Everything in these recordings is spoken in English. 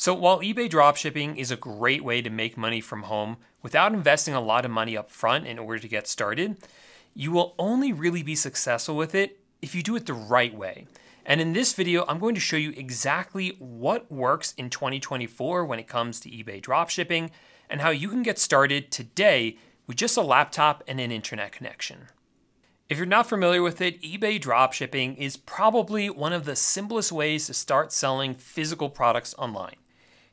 So while eBay dropshipping is a great way to make money from home without investing a lot of money up front in order to get started, you will only really be successful with it if you do it the right way. And in this video, I'm going to show you exactly what works in 2024 when it comes to eBay dropshipping and how you can get started today with just a laptop and an internet connection. If you're not familiar with it, eBay dropshipping is probably one of the simplest ways to start selling physical products online.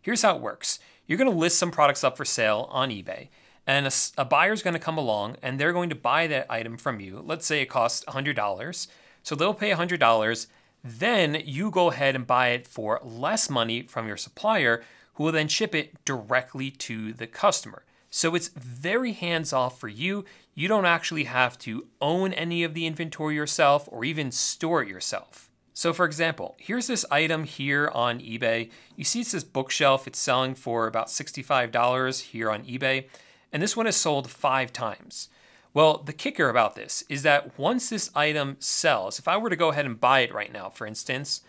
Here's how it works. You're going to list some products up for sale on eBay, and a buyer's going to come along and they're going to buy that item from you. Let's say it costs $100. So they'll pay $100. Then you go ahead and buy it for less money from your supplier, who will then ship it directly to the customer. So it's very hands-off for you. You don't actually have to own any of the inventory yourself or even store it yourself. So for example, here's this item here on eBay. You see it's this bookshelf. It's selling for about $65 here on eBay. And this one is sold 5 times. Well, the kicker about this is that once this item sells, if I were to go ahead and buy it right now, for instance,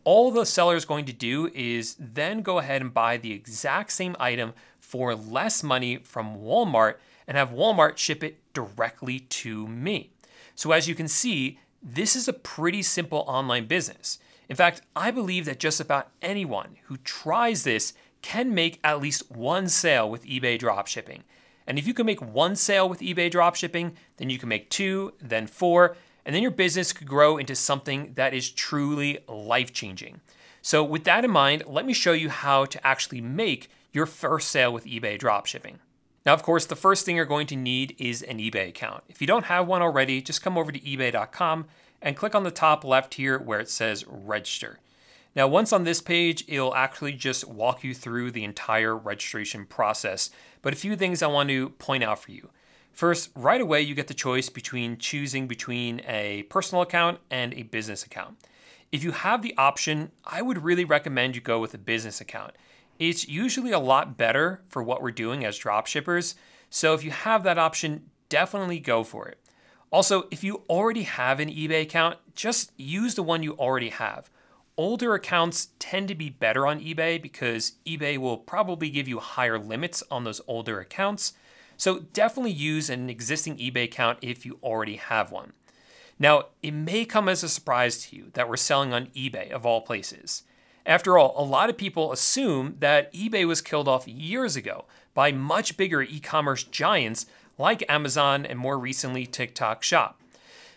all the seller is going to do is then go ahead and buy the exact same item for less money from Walmart and have Walmart ship it directly to me. So as you can see, this is a pretty simple online business. In fact, I believe that just about anyone who tries this can make at least one sale with eBay dropshipping. And if you can make one sale with eBay dropshipping, then you can make 2, then 4, and then your business could grow into something that is truly life-changing. So with that in mind, let me show you how to actually make your first sale with eBay dropshipping. Now, of course, the first thing you're going to need is an eBay account. If you don't have one already, just come over to ebay.com and click on the top left here where it says register. Now, once on this page, it'll actually just walk you through the entire registration process. But a few things I want to point out for you. First, right away, you get the choice between choosing between a personal account and a business account. If you have the option, I would really recommend you go with a business account. It's usually a lot better for what we're doing as dropshippers. So if you have that option, definitely go for it. Also, if you already have an eBay account, just use the one you already have. Older accounts tend to be better on eBay because eBay will probably give you higher limits on those older accounts. So definitely use an existing eBay account if you already have one. Now, it may come as a surprise to you that we're selling on eBay of all places. After all, a lot of people assume that eBay was killed off years ago by much bigger e-commerce giants like Amazon and more recently TikTok Shop.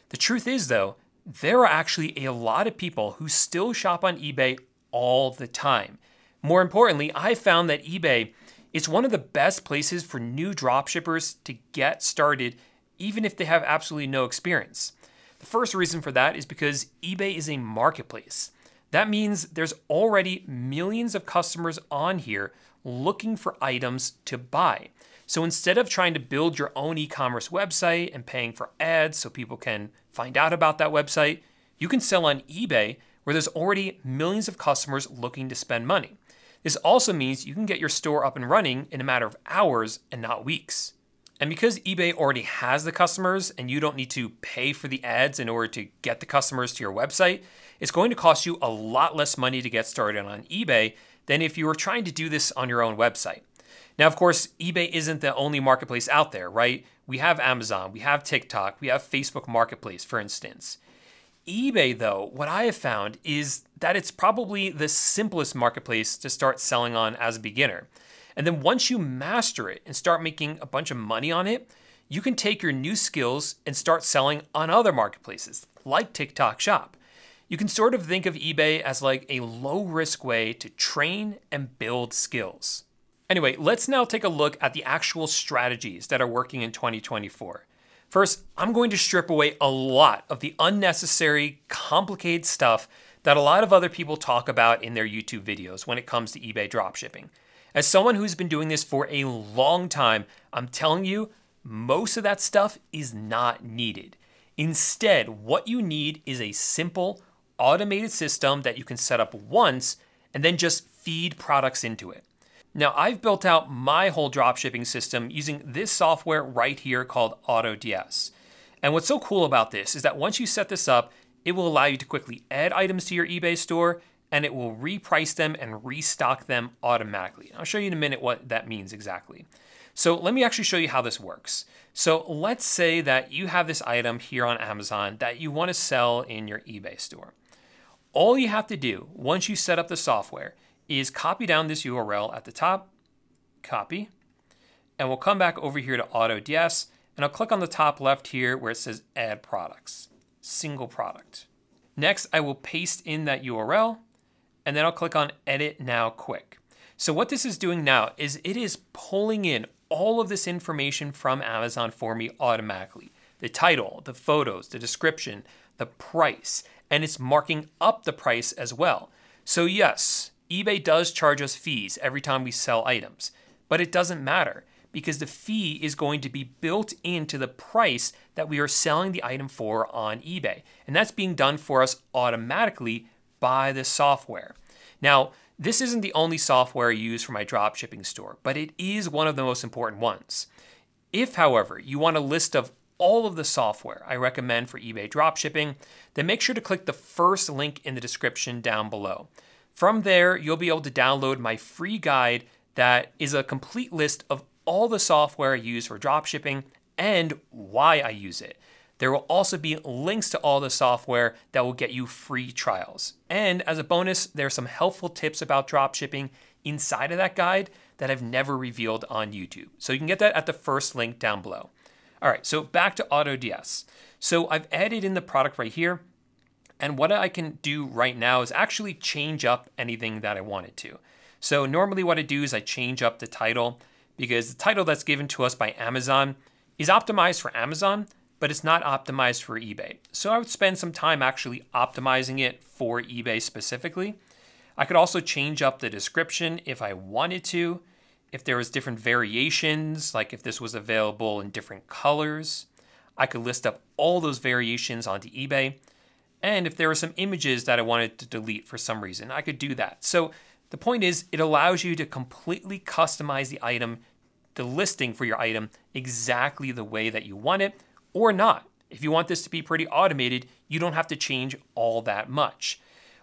The truth is though, there are actually a lot of people who still shop on eBay all the time. More importantly, I found that eBay is one of the best places for new dropshippers to get started, even if they have absolutely no experience. The first reason for that is because eBay is a marketplace. That means there's already millions of customers on here looking for items to buy. So instead of trying to build your own e-commerce website and paying for ads so people can find out about that website, you can sell on eBay where there's already millions of customers looking to spend money. This also means you can get your store up and running in a matter of hours and not weeks. And because eBay already has the customers and you don't need to pay for the ads in order to get the customers to your website, it's going to cost you a lot less money to get started on eBay than if you were trying to do this on your own website. Now, of course, eBay isn't the only marketplace out there, right? We have Amazon, we have TikTok, we have Facebook Marketplace, for instance. eBay, though, what I have found is that it's probably the simplest marketplace to start selling on as a beginner. And then once you master it and start making a bunch of money on it, you can take your new skills and start selling on other marketplaces, like TikTok Shop. You can sort of think of eBay as like a low-risk way to train and build skills. Anyway, let's now take a look at the actual strategies that are working in 2024. First, I'm going to strip away a lot of the unnecessary, complicated stuff that a lot of other people talk about in their YouTube videos when it comes to eBay dropshipping. As someone who's been doing this for a long time, I'm telling you, most of that stuff is not needed. Instead, what you need is a simple, automated system that you can set up once and then just feed products into it. Now, I've built out my whole dropshipping system using this software right here called AutoDS. And what's so cool about this is that once you set this up, it will allow you to quickly add items to your eBay store and it will reprice them and restock them automatically. I'll show you in a minute what that means exactly. So let me actually show you how this works. So let's say that you have this item here on Amazon that you want to sell in your eBay store. All you have to do once you set up the software is copy down this URL at the top, copy, and we'll come back over here to AutoDS, and I'll click on the top left here where it says Add Products, Single Product. Next, I will paste in that URL, and then I'll click on Edit Now Quick. So what this is doing now is it is pulling in all of this information from Amazon for me automatically. The title, the photos, the description, the price, and it's marking up the price as well. So yes, eBay does charge us fees every time we sell items, but it doesn't matter because the fee is going to be built into the price that we are selling the item for on eBay. And that's being done for us automatically by the software. Now, this isn't the only software I use for my dropshipping store, but it is one of the most important ones. If, however, you want a list of all of the software I recommend for eBay dropshipping, then make sure to click the first link in the description down below. From there, you'll be able to download my free guide that is a complete list of all the software I use for dropshipping and why I use it. There will also be links to all the software that will get you free trials. And as a bonus, there are some helpful tips about dropshipping inside of that guide that I've never revealed on YouTube. So you can get that at the first link down below. All right, so back to AutoDS. So I've added in the product right here. And what I can do right now is actually change up anything that I wanted to. So normally what I do is I change up the title because the title that's given to us by Amazon is optimized for Amazon, but it's not optimized for eBay. So I would spend some time actually optimizing it for eBay specifically. I could also change up the description if I wanted to, if there was different variations, like if this was available in different colors. I could list up all those variations onto eBay. And if there were some images that I wanted to delete for some reason, I could do that. So the point is, it allows you to completely customize the item, the listing for your item, exactly the way that you want it, or not. If you want this to be pretty automated, you don't have to change all that much.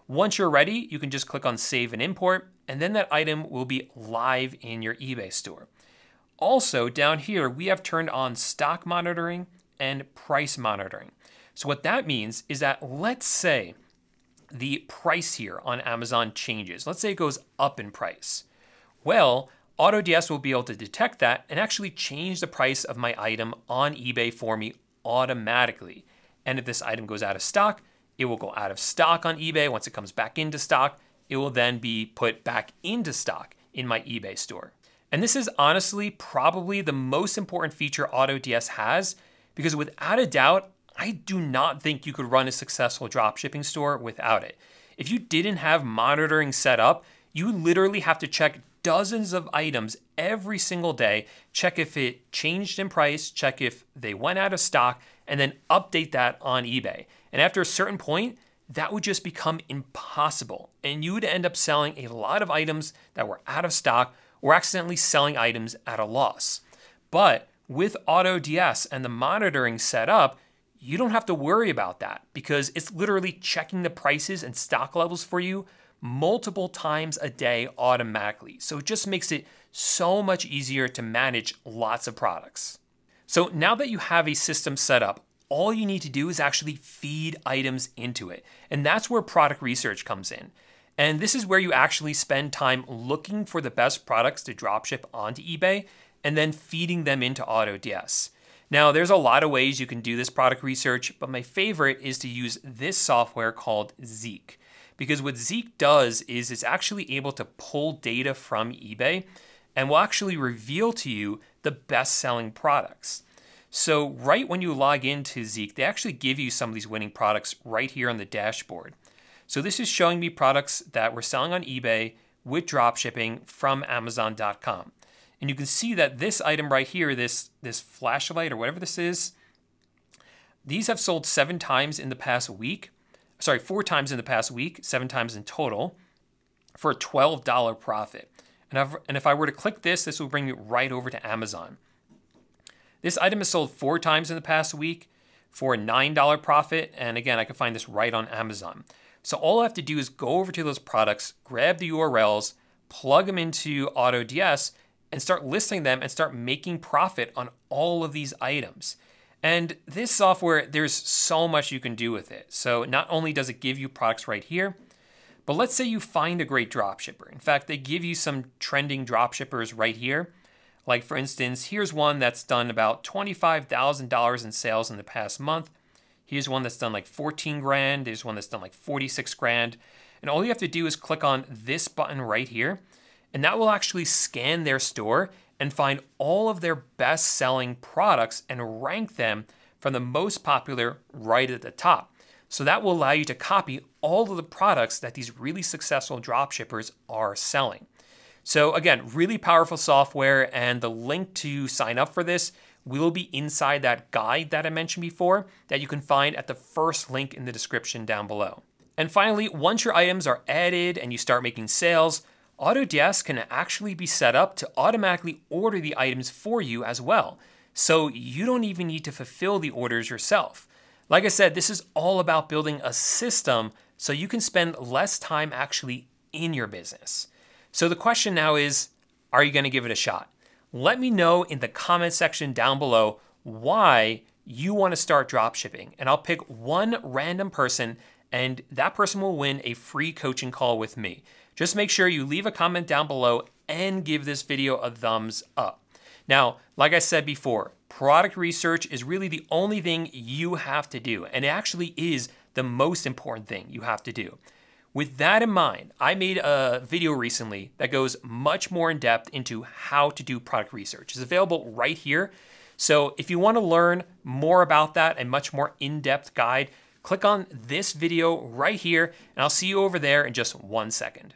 Once you're ready, you can just click on Save and Import, and then that item will be live in your eBay store. Also, down here, we have turned on stock monitoring and price monitoring. So what that means is that let's say the price here on Amazon changes. Let's say it goes up in price. Well, AutoDS will be able to detect that and actually change the price of my item on eBay for me automatically. And if this item goes out of stock, it will go out of stock on eBay. Once it comes back into stock, it will then be put back into stock in my eBay store. And this is honestly probably the most important feature AutoDS has, because without a doubt, I do not think you could run a successful dropshipping store without it. If you didn't have monitoring set up, you literally have to check dozens of items every single day, check if it changed in price, check if they went out of stock, and then update that on eBay. And after a certain point, that would just become impossible. And you would end up selling a lot of items that were out of stock or accidentally selling items at a loss. But with AutoDS and the monitoring set up, you don't have to worry about that because it's literally checking the prices and stock levels for you multiple times a day automatically. So it just makes it so much easier to manage lots of products. So now that you have a system set up, all you need to do is actually feed items into it. And that's where product research comes in. And this is where you actually spend time looking for the best products to dropship onto eBay and then feeding them into AutoDS. Now, there's a lot of ways you can do this product research, but my favorite is to use this software called Zeek. Because what Zeek does is it's actually able to pull data from eBay and will actually reveal to you the best-selling products. So right when you log into Zeek, they actually give you some of these winning products right here on the dashboard. So this is showing me products that we're selling on eBay with dropshipping from Amazon.com. And you can see that this item right here, this flashlight or whatever this is, these have sold 7 times in the past week. Sorry, 4 times in the past week, 7 times in total, for a $12 profit. And if I were to click this, this will bring me right over to Amazon. This item has sold 4 times in the past week for a $9 profit. And again, I can find this right on Amazon. So all I have to do is go over to those products, grab the URLs, plug them into AutoDS, and start listing them and start making profit on all of these items. And this software, there's so much you can do with it. So not only does it give you products right here, but let's say you find a great dropshipper. In fact, they give you some trending dropshippers right here. Like for instance, here's one that's done about $25,000 in sales in the past month. Here's one that's done like 14 grand. There's one that's done like 46 grand. And all you have to do is click on this button right here, and that will actually scan their store and find all of their best-selling products and rank them from the most popular right at the top. So that will allow you to copy all of the products that these really successful dropshippers are selling. So again, really powerful software, and the link to sign up for this will be inside that guide that I mentioned before that you can find at the first link in the description down below. And finally, once your items are added and you start making sales, AutoDS can actually be set up to automatically order the items for you as well. So you don't even need to fulfill the orders yourself. Like I said, this is all about building a system so you can spend less time actually in your business. So the question now is, are you going to give it a shot? Let me know in the comment section down below why you want to start dropshipping, and I'll pick one random person, and that person will win a free coaching call with me. Just make sure you leave a comment down below and give this video a thumbs up. Now, like I said before, product research is really the only thing you have to do, and it actually is the most important thing you have to do. With that in mind, I made a video recently that goes much more in depth into how to do product research. It's available right here. So if you want to learn more about that and much more in-depth guide, click on this video right here, and I'll see you over there in just 1 second.